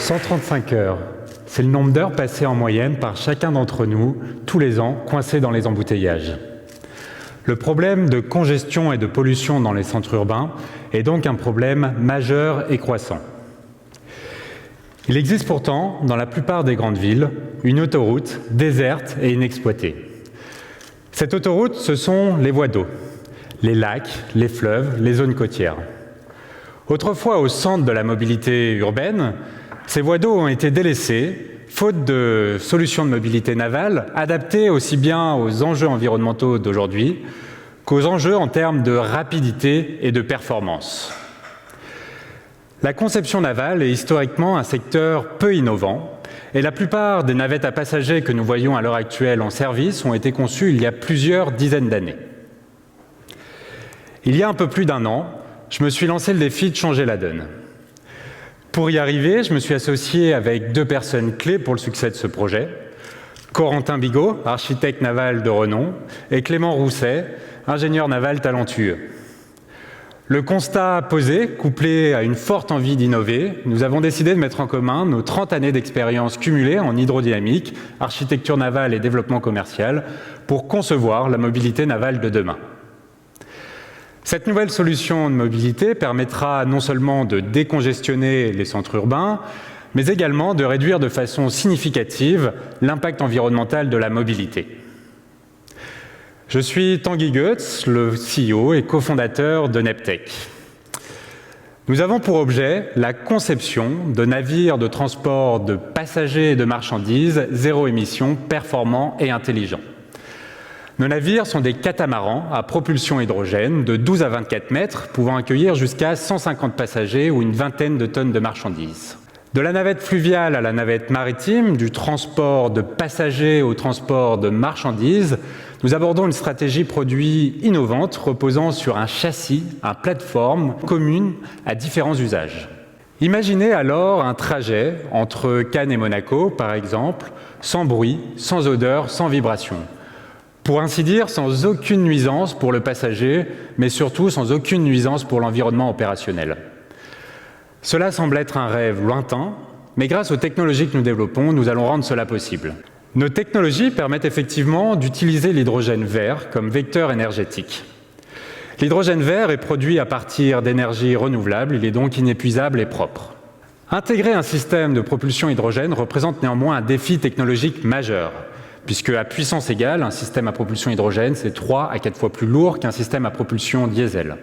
135 heures, c'est le nombre d'heures passées en moyenne par chacun d'entre nous, tous les ans, coincés dans les embouteillages. Le problème de congestion et de pollution dans les centres urbains est donc un problème majeur et croissant. Il existe pourtant, dans la plupart des grandes villes, une autoroute déserte et inexploitée. Cette autoroute, ce sont les voies d'eau, les lacs, les fleuves, les zones côtières. Autrefois au centre de la mobilité urbaine, ces voies d'eau ont été délaissées, faute de solutions de mobilité navale adaptées aussi bien aux enjeux environnementaux d'aujourd'hui qu'aux enjeux en termes de rapidité et de performance. La conception navale est historiquement un secteur peu innovant et la plupart des navettes à passagers que nous voyons à l'heure actuelle en service ont été conçues il y a plusieurs dizaines d'années. Il y a un peu plus d'un an, je me suis lancé le défi de changer la donne. Pour y arriver, je me suis associé avec deux personnes clés pour le succès de ce projet. Corentin Bigot, architecte naval de renom, et Clément Rousset, ingénieur naval talentueux. Le constat posé, couplé à une forte envie d'innover, nous avons décidé de mettre en commun nos 30 années d'expérience cumulées en hydrodynamique, architecture navale et développement commercial pour concevoir la mobilité navale de demain. Cette nouvelle solution de mobilité permettra non seulement de décongestionner les centres urbains, mais également de réduire de façon significative l'impact environnemental de la mobilité. Je suis Tanguy Goetz, le CEO et cofondateur de Neptech. Nous avons pour objet la conception de navires de transport de passagers et de marchandises zéro émission, performants et intelligents. Nos navires sont des catamarans à propulsion hydrogène de 12 à 24 mètres, pouvant accueillir jusqu'à 150 passagers ou une vingtaine de tonnes de marchandises. De la navette fluviale à la navette maritime, du transport de passagers au transport de marchandises, nous abordons une stratégie produit innovante reposant sur un châssis, une plateforme commune à différents usages. Imaginez alors un trajet entre Cannes et Monaco, par exemple, sans bruit, sans odeur, sans vibration. Pour ainsi dire, sans aucune nuisance pour le passager, mais surtout sans aucune nuisance pour l'environnement opérationnel. Cela semble être un rêve lointain, mais grâce aux technologies que nous développons, nous allons rendre cela possible. Nos technologies permettent effectivement d'utiliser l'hydrogène vert comme vecteur énergétique. L'hydrogène vert est produit à partir d'énergies renouvelables, il est donc inépuisable et propre. Intégrer un système de propulsion hydrogène représente néanmoins un défi technologique majeur, puisque à puissance égale, un système à propulsion hydrogène, c'est 3 à 4 fois plus lourd qu'un système à propulsion diesel.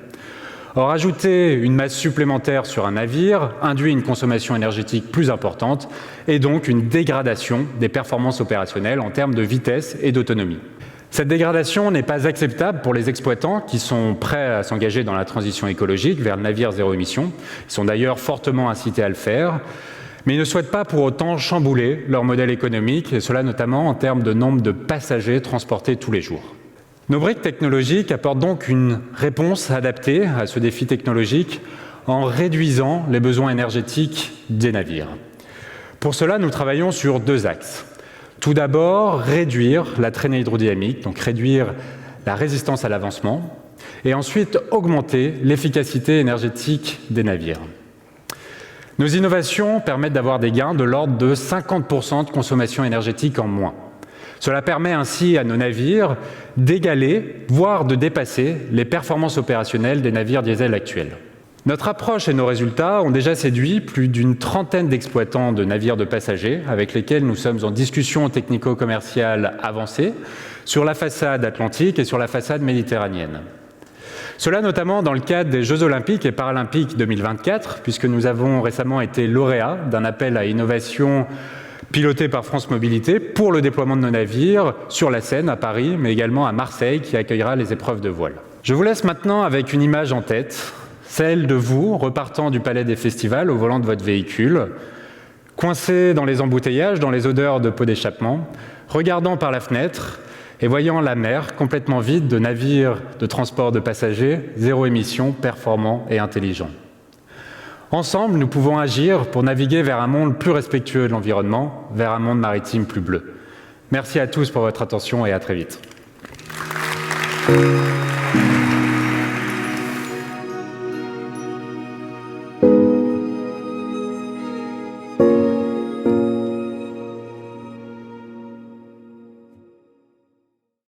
Or, ajouter une masse supplémentaire sur un navire induit une consommation énergétique plus importante et donc une dégradation des performances opérationnelles en termes de vitesse et d'autonomie. Cette dégradation n'est pas acceptable pour les exploitants qui sont prêts à s'engager dans la transition écologique vers le navire zéro émission. Ils sont d'ailleurs fortement incités à le faire, mais ils ne souhaitent pas pour autant chambouler leur modèle économique, et cela notamment en termes de nombre de passagers transportés tous les jours. Nos briques technologiques apportent donc une réponse adaptée à ce défi technologique en réduisant les besoins énergétiques des navires. Pour cela, nous travaillons sur deux axes. Tout d'abord, réduire la traînée hydrodynamique, donc réduire la résistance à l'avancement, et ensuite augmenter l'efficacité énergétique des navires. Nos innovations permettent d'avoir des gains de l'ordre de 50% de consommation énergétique en moins. Cela permet ainsi à nos navires d'égaler, voire de dépasser les performances opérationnelles des navires diesel actuels. Notre approche et nos résultats ont déjà séduit plus d'une trentaine d'exploitants de navires de passagers avec lesquels nous sommes en discussion technico-commerciale avancée sur la façade atlantique et sur la façade méditerranéenne. Cela notamment dans le cadre des Jeux Olympiques et Paralympiques 2024, puisque nous avons récemment été lauréats d'un appel à innovation piloté par France Mobilité pour le déploiement de nos navires sur la Seine à Paris, mais également à Marseille, qui accueillera les épreuves de voile. Je vous laisse maintenant avec une image en tête, celle de vous repartant du Palais des Festivals au volant de votre véhicule, coincé dans les embouteillages, dans les odeurs de pots d'échappement, regardant par la fenêtre et voyant la mer complètement vide de navires de transport de passagers, zéro émission, performants et intelligents. Ensemble, nous pouvons agir pour naviguer vers un monde plus respectueux de l'environnement, vers un monde maritime plus bleu. Merci à tous pour votre attention et à très vite.